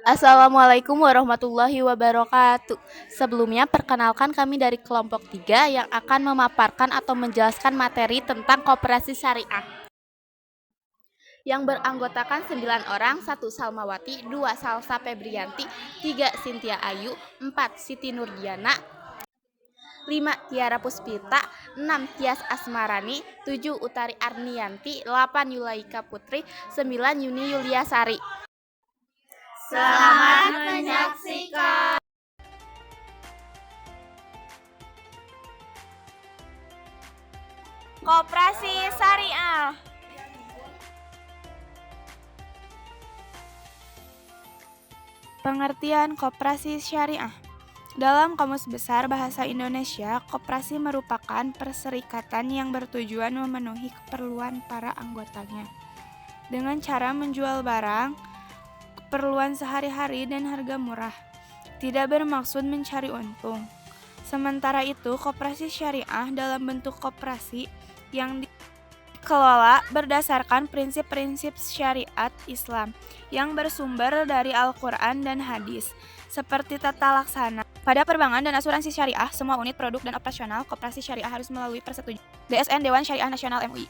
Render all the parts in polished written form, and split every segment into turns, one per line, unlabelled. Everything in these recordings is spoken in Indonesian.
Assalamualaikum warahmatullahi wabarakatuh. Sebelumnya, perkenalkan kami dari kelompok 3 yang akan memaparkan atau menjelaskan materi tentang koperasi syariah. Yang beranggotakan 9 orang, 1 Salmawati, 2 Salsa Febrianti, 3 Sintia Ayu, 4 Siti Nurdiana, 5 Tiara Puspita, 6 Tias Asmarani, 7 Utari Arnianti, 8 Yulaika Putri, 9 Yuni Yuliasari.
Selamat menyaksikan. Koperasi Syariah.
Pengertian koperasi syariah. Dalam Kamus Besar Bahasa Indonesia, koperasi merupakan perserikatan yang bertujuan memenuhi keperluan para anggotanya dengan cara menjual barang, keperluan sehari-hari dan harga murah, tidak bermaksud mencari untung. Sementara itu, koperasi syariah dalam bentuk koperasi yang dikelola berdasarkan prinsip-prinsip syariat Islam yang bersumber dari Al-Quran dan hadis, seperti tata laksana. Pada perbankan dan asuransi syariah, semua unit produk dan operasional koperasi syariah harus melalui persetujuan DSN Dewan Syariah Nasional MUI.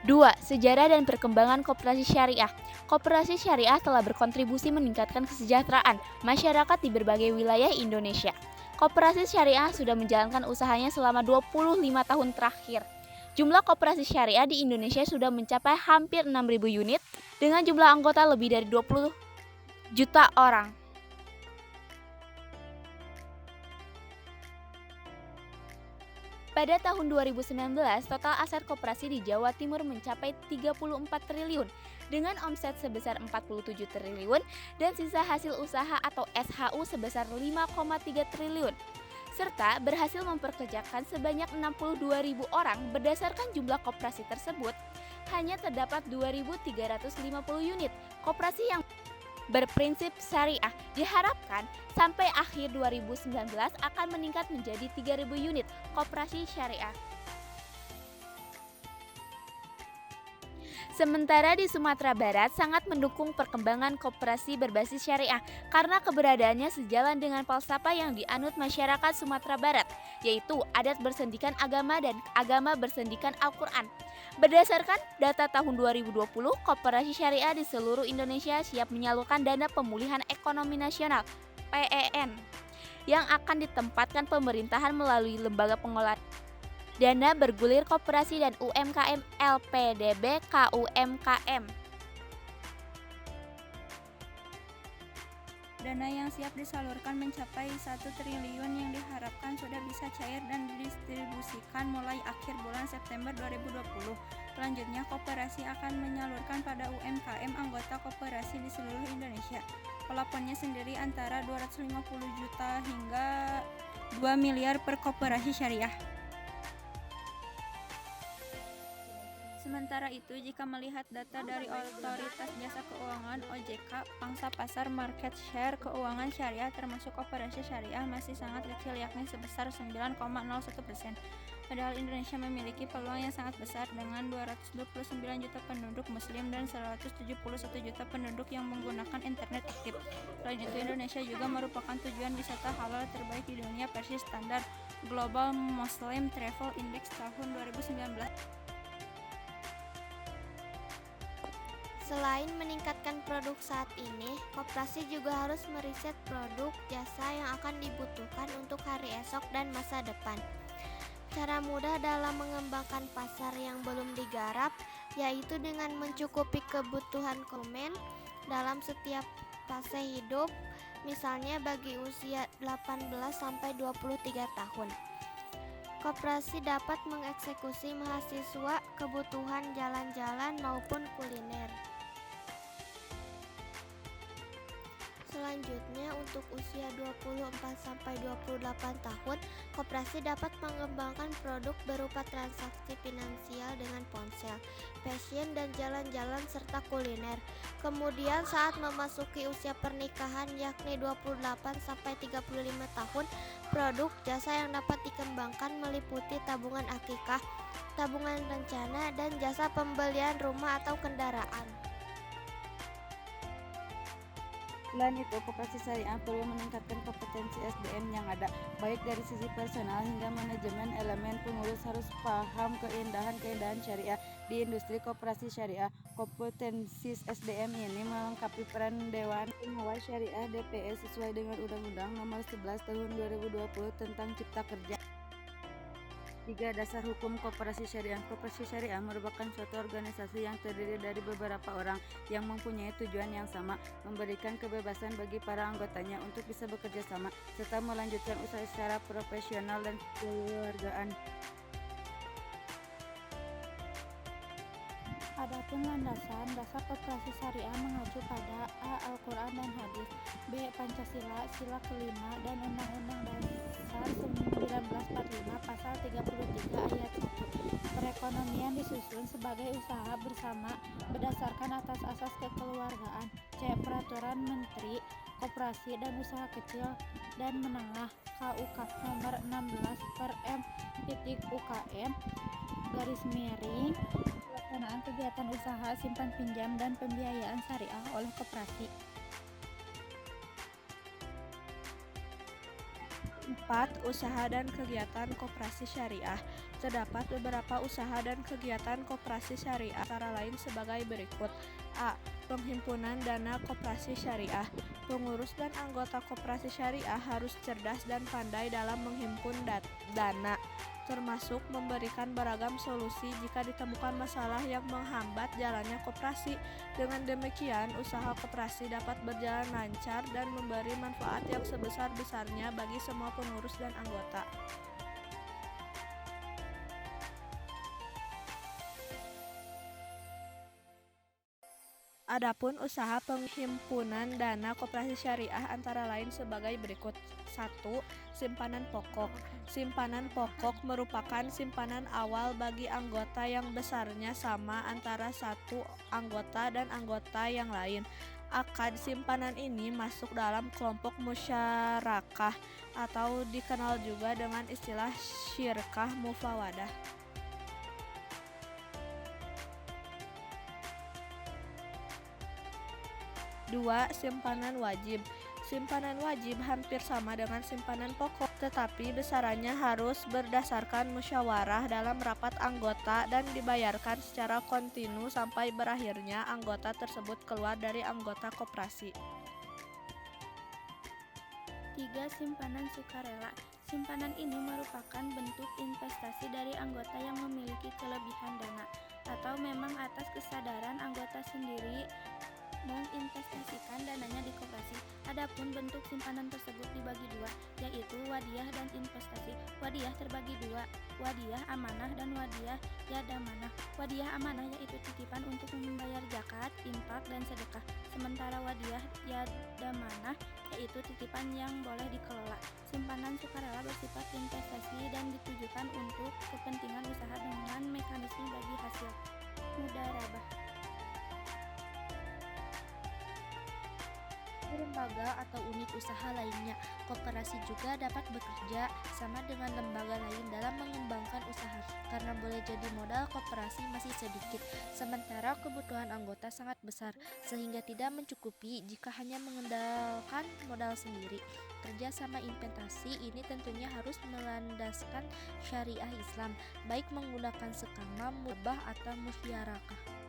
Dua, sejarah dan perkembangan koperasi syariah. Koperasi syariah telah berkontribusi meningkatkan kesejahteraan masyarakat di berbagai wilayah Indonesia. Koperasi syariah sudah menjalankan usahanya selama 25 tahun terakhir. Jumlah koperasi syariah di Indonesia sudah mencapai hampir 6.000 unit dengan jumlah anggota lebih dari 20 juta orang. Pada tahun 2019, total aset koperasi di Jawa Timur mencapai 34 triliun dengan omset sebesar 47 triliun dan sisa hasil usaha atau SHU sebesar 5,3 triliun. Serta berhasil memperkerjakan sebanyak 62.000 orang. Berdasarkan jumlah koperasi tersebut, hanya terdapat 2.350 unit koperasi yang berprinsip syariah. Diharapkan sampai akhir 2019 akan meningkat menjadi 3.000 unit koperasi syariah. Sementara di Sumatera Barat sangat mendukung perkembangan koperasi berbasis syariah karena keberadaannya sejalan dengan falsafah yang dianut masyarakat Sumatera Barat, yaitu adat bersendikan agama dan agama bersendikan Al-Quran. Berdasarkan data tahun 2020, koperasi syariah di seluruh Indonesia siap menyalurkan dana pemulihan ekonomi nasional (PEN) yang akan ditempatkan pemerintahan melalui lembaga pengelola dana bergulir koperasi dan UMKM LPDB KUMKM.
Dana yang siap disalurkan mencapai 1 triliun yang diharapkan sudah bisa cair dan didistribusikan mulai akhir bulan September 2020. Selanjutnya, koperasi akan menyalurkan pada UMKM anggota koperasi di seluruh Indonesia. Plafonnya sendiri antara 250 juta hingga 2 miliar per koperasi syariah. Sementara itu, jika melihat data dari Otoritas Jasa Keuangan (OJK), pangsa pasar market share keuangan syariah termasuk koperasi syariah masih sangat kecil, yakni sebesar 9,01%. Padahal Indonesia memiliki peluang yang sangat besar dengan 229 juta penduduk muslim dan 171 juta penduduk yang menggunakan internet aktif. Selain itu, Indonesia juga merupakan tujuan wisata halal terbaik di dunia versi standar Global Muslim Travel Index tahun 2019.
Selain meningkatkan produk saat ini, koperasi juga harus meriset produk jasa yang akan dibutuhkan untuk hari esok dan masa depan. Cara mudah dalam mengembangkan pasar yang belum digarap yaitu dengan mencukupi kebutuhan konsumen dalam setiap fase hidup, misalnya bagi usia 18-23 tahun. Koperasi dapat mengeksekusi mahasiswa kebutuhan jalan-jalan maupun kuliner. Selanjutnya, untuk usia 24-28 tahun, koperasi dapat mengembangkan produk berupa transaksi finansial dengan ponsel, fashion dan jalan-jalan serta kuliner. Kemudian saat memasuki usia pernikahan yakni 28-35 tahun, Produk jasa yang dapat dikembangkan meliputi tabungan akikah, tabungan rencana, dan jasa pembelian rumah atau kendaraan.
Selain itu, koperasi syariah perlu meningkatkan kompetensi SDM yang ada, baik dari sisi personal hingga manajemen. Elemen pengurus harus paham keindahan-keindahan syariah di industri koperasi syariah. Kompetensi SDM ini melengkapi peran Dewan Pengawas Syariah (DPS) sesuai dengan Undang-Undang Nomor 11 Tahun 2020 tentang Cipta Kerja. 3. Dasar hukum koperasi syariah. Koperasi syariah merupakan suatu organisasi yang terdiri dari beberapa orang yang mempunyai tujuan yang sama, memberikan kebebasan bagi para anggotanya untuk bisa bekerja sama, serta melanjutkan usaha secara profesional dan kekeluargaan.
Adapun landasan dasar koperasi syariah mengacu pada A. Al-Quran dan Hadis, B. Pancasila, sila kelima, dan Undang-Undang Dasar 1945 Pasal 33 Ayat 1. Perekonomian disusun sebagai usaha bersama berdasarkan atas asas kekeluargaan. C. Peraturan Menteri Koperasi dan Usaha Kecil dan Menengah KUK Nomor 16 per M.UKM pelaksanaan kegiatan usaha simpan pinjam dan pembiayaan syariah oleh koperasi.
4. Usaha dan kegiatan koperasi syariah. Terdapat beberapa usaha dan kegiatan koperasi syariah antara lain sebagai berikut. A. Penghimpunan dana koperasi syariah. Pengurus dan anggota koperasi syariah harus cerdas dan pandai dalam menghimpun dana, termasuk memberikan beragam solusi jika ditemukan masalah yang menghambat jalannya koperasi. Dengan demikian, usaha koperasi dapat berjalan lancar dan memberi manfaat yang sebesar-besarnya bagi semua pengurus dan anggota. Adapun usaha penghimpunan dana koperasi syariah antara lain sebagai berikut. 1. Simpanan pokok. Simpanan pokok merupakan simpanan awal bagi anggota yang besarnya sama antara satu anggota dan anggota yang lain. Akad simpanan ini masuk dalam kelompok musyarakah atau dikenal juga dengan istilah syirkah mufawadah. 2. Simpanan wajib. Simpanan wajib hampir sama dengan simpanan pokok, tetapi besarannya harus berdasarkan musyawarah dalam rapat anggota dan dibayarkan secara kontinu sampai berakhirnya anggota tersebut keluar dari anggota koperasi.
3. Simpanan sukarela. Simpanan ini merupakan bentuk investasi dari anggota yang memiliki kelebihan dana atau memang atas kesadaran anggota sendiri menginvestasikan dananya di koperasi. Adapun bentuk simpanan tersebut dibagi dua, yaitu wadiah dan investasi. Wadiah terbagi dua, wadiah amanah dan wadiah yadamanah. Wadiah amanah yaitu titipan untuk membayar zakat, infak, dan sedekah. Sementara wadiah yadamanah yaitu titipan yang boleh dikelola. Simpanan sukarela bersifat investasi dan ditujukan untuk kepentingan usaha dengan mekanisme bagi hasil mudharabah. Lembaga atau unit usaha lainnya. Koperasi juga dapat bekerja sama dengan lembaga lain dalam mengembangkan usaha, karena boleh jadi modal koperasi masih sedikit, sementara kebutuhan anggota sangat besar, sehingga tidak mencukupi jika hanya mengandalkan modal sendiri. Kerja sama investasi ini tentunya harus melandaskan syariah Islam, baik menggunakan sekama, mubah, atau musyarakah.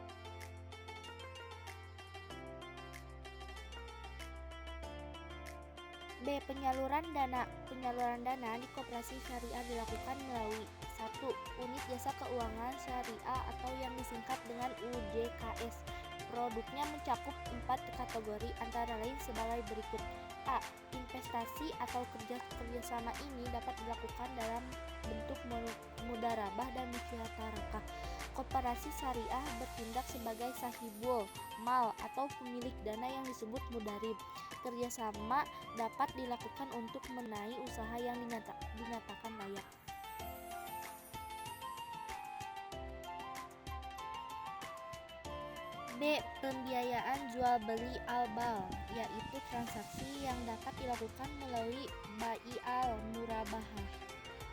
B. Penyaluran dana. Penyaluran dana di koperasi syariah dilakukan melalui 1. Unit jasa keuangan syariah atau yang disingkat dengan UJKS. Produknya mencakup 4 kategori antara lain sebagai berikut. A. Investasi atau kerjasama ini dapat dilakukan dalam bentuk mudharabah dan musyarakah. Koperasi syariah bertindak sebagai sahibul mal atau pemilik dana yang disebut mudharib. Kerjasama dapat dilakukan untuk mendanai usaha yang dinyatakan layak. B.
B. Pembiayaan jual beli al-bal, yaitu transaksi yang dapat dilakukan melalui bai al-murabahah.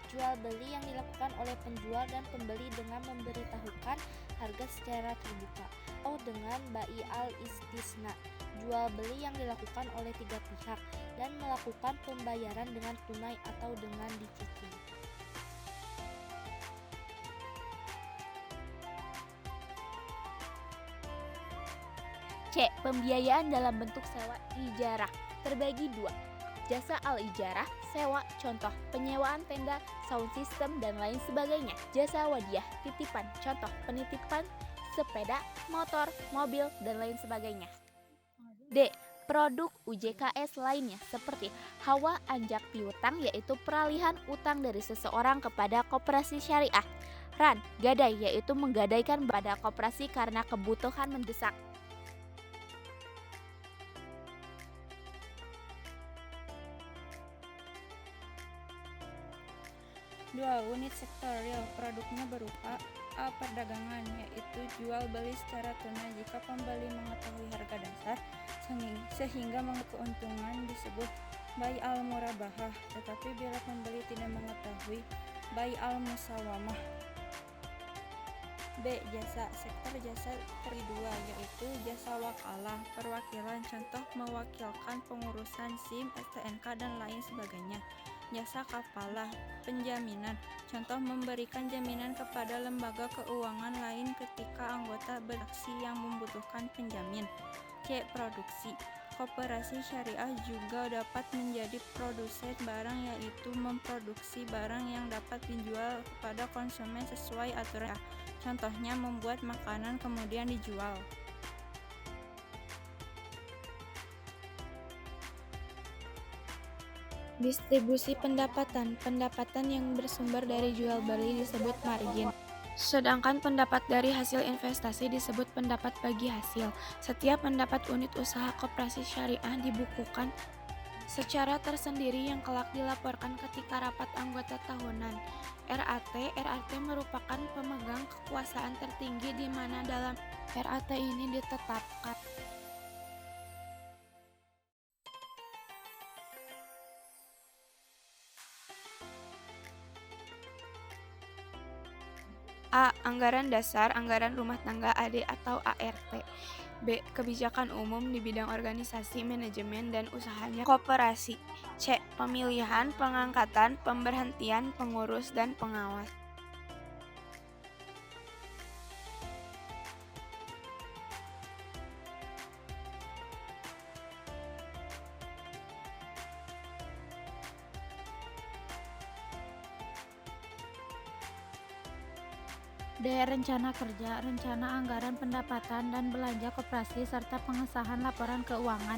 Jual beli yang dilakukan oleh penjual dan pembeli dengan memberitahukan harga secara terbuka, atau dengan bai al-istisna, jual beli yang dilakukan oleh tiga pihak dan melakukan pembayaran dengan tunai atau dengan dicicil.
C. Pembiayaan dalam bentuk sewa ijarah terbagi dua. Jasa al-ijarah, sewa, contoh penyewaan tenda, sound system, dan lain sebagainya. Jasa wadiah, titipan, contoh penitipan sepeda, motor, mobil, dan lain sebagainya. D. Produk UJKS lainnya seperti hawa anjak piutang, yaitu peralihan utang dari seseorang kepada koperasi syariah. Ran, gadai, yaitu menggadaikan pada koperasi karena kebutuhan mendesak.
2. Unit sektor real, produknya berupa A. Perdagangan, yaitu jual beli secara tunai jika pembeli mengetahui harga dasar sehingga keuntungan disebut bai al-murabahah, tetapi bila pembeli tidak mengetahui bai al-musawamah. B. Jasa, sektor jasa kedua, yaitu jasa wakalah, perwakilan, contoh mewakilkan pengurusan SIM, STNK, dan lain sebagainya. Jasa kafalah, penjaminan, contoh memberikan jaminan kepada lembaga keuangan lain ketika anggota beraksi yang membutuhkan penjamin. C. Produksi, koperasi syariah juga dapat menjadi produsen barang, yaitu memproduksi barang yang dapat dijual kepada konsumen sesuai aturan. Contohnya membuat makanan kemudian dijual.
Distribusi pendapatan. Pendapatan yang bersumber dari jual beli disebut margin. Sedangkan pendapat dari hasil investasi disebut pendapat bagi hasil. Setiap pendapat unit usaha koperasi syariah dibukukan secara tersendiri yang kelak dilaporkan ketika rapat anggota tahunan. RAT merupakan pemegang kekuasaan tertinggi di mana dalam RAT ini ditetapkan A. Anggaran dasar, anggaran rumah tangga AD atau ART. B. Kebijakan umum di bidang organisasi, manajemen, dan usahanya koperasi. C. Pemilihan, pengangkatan, pemberhentian, pengurus, dan pengawas.
D. Rencana kerja, rencana anggaran pendapatan dan belanja koperasi serta pengesahan laporan keuangan.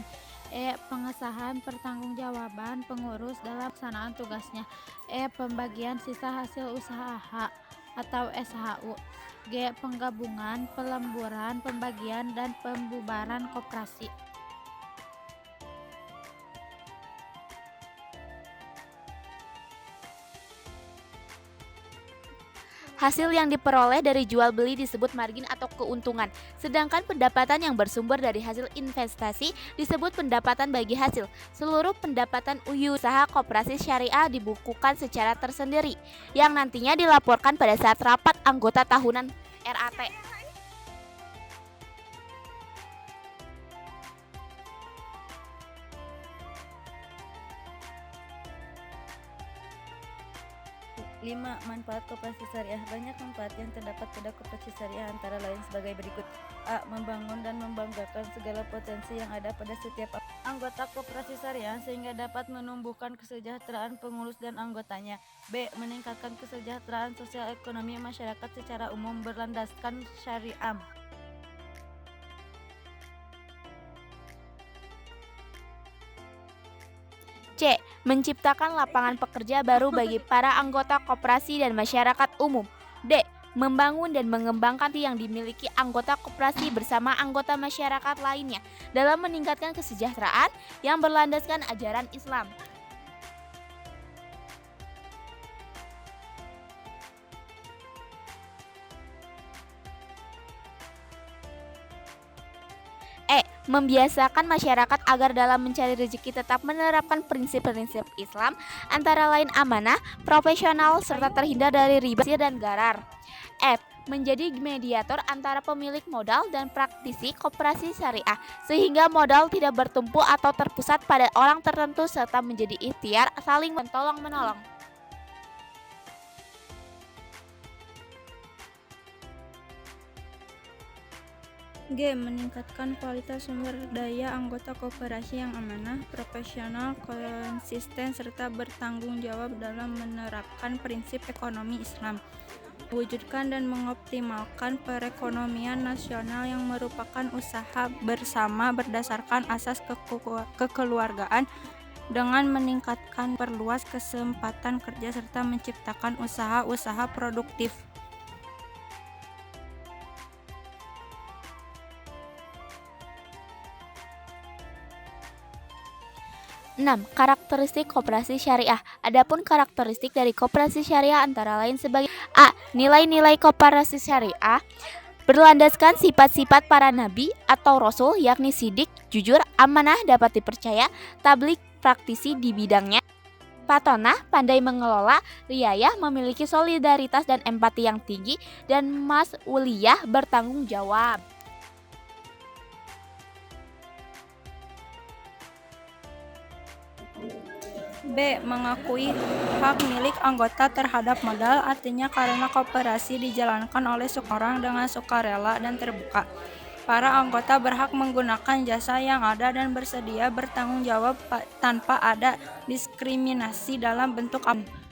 E. Pengesahan pertanggungjawaban pengurus dalam pelaksanaan tugasnya. E. Pembagian sisa hasil usaha H atau SHU. G. Penggabungan, pelemburan, pembagian, dan pembubaran koperasi.
Hasil yang diperoleh dari jual beli disebut margin atau keuntungan, sedangkan pendapatan yang bersumber dari hasil investasi disebut pendapatan bagi hasil. Seluruh pendapatan usaha koperasi syariah dibukukan secara tersendiri, yang nantinya dilaporkan pada saat rapat anggota tahunan RAT.
Lima. Manfaat koperasi syariah. Banyak manfaat yang terdapat pada koperasi syariah antara lain sebagai berikut. A. Membangun dan membanggakan segala potensi yang ada pada setiap anggota koperasi syariah sehingga dapat menumbuhkan kesejahteraan pengurus dan anggotanya. B. Meningkatkan kesejahteraan sosial ekonomi masyarakat secara umum berlandaskan syariah.
C. Menciptakan lapangan pekerja baru bagi para anggota koperasi dan masyarakat umum. D. Membangun dan mengembangkan yang dimiliki anggota koperasi bersama anggota masyarakat lainnya dalam meningkatkan kesejahteraan yang berlandaskan ajaran Islam. membiasakan masyarakat agar dalam mencari rezeki tetap menerapkan prinsip-prinsip Islam, antara lain amanah, profesional, serta terhindar dari riba dan garar. F. Menjadi mediator antara pemilik modal dan praktisi koperasi syariah, sehingga modal tidak bertumpu atau terpusat pada orang tertentu serta menjadi ikhtiar saling tolong-menolong.
G. Meningkatkan kualitas sumber daya anggota koperasi yang amanah, profesional, konsisten, serta bertanggung jawab dalam menerapkan prinsip ekonomi Islam. Mewujudkan dan mengoptimalkan perekonomian nasional yang merupakan usaha bersama berdasarkan asas kekeluargaan dengan meningkatkan perluas kesempatan kerja serta menciptakan usaha-usaha produktif.
6. Karakteristik koperasi syariah. Adapun karakteristik dari koperasi syariah antara lain sebagai A. Nilai-nilai koperasi syariah berlandaskan sifat-sifat para nabi atau rasul, yakni sidik, jujur, amanah, dapat dipercaya, tablik, praktisi di bidangnya, patonah, pandai mengelola, riayah, memiliki solidaritas dan empati yang tinggi, dan mas'uliyah, bertanggung jawab.
B. Mengakui hak milik anggota terhadap modal, artinya karena koperasi dijalankan oleh seorang dengan sukarela dan terbuka, para anggota berhak menggunakan jasa yang ada dan bersedia bertanggung jawab tanpa ada diskriminasi dalam bentuk apapun.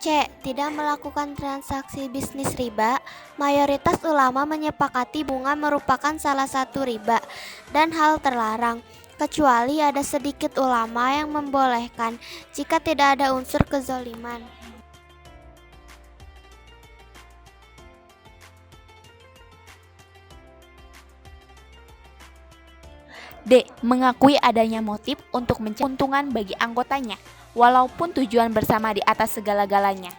C. Tidak melakukan transaksi bisnis riba. Mayoritas ulama menyepakati bunga merupakan salah satu riba dan hal terlarang, kecuali ada sedikit ulama yang membolehkan jika tidak ada unsur kezaliman.
D. Mengakui adanya motif untuk mencari keuntungan bagi anggotanya, walaupun tujuan bersama di atas segala-galanya.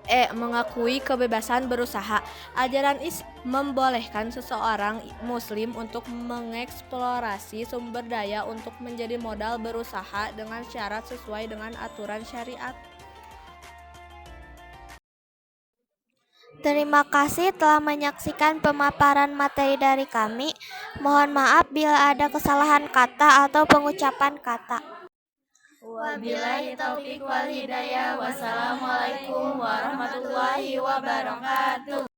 E. Mengakui kebebasan berusaha. Ajaran Islam membolehkan seseorang muslim untuk mengeksplorasi sumber daya untuk menjadi modal berusaha dengan syarat sesuai dengan aturan syariat.
Terima kasih telah menyaksikan pemaparan materi dari kami. Mohon maaf bila ada kesalahan kata atau pengucapan kata.
Wabillahi taufiq wal hidayah. Wassalamualaikum warahmatullahi wabarakatuh.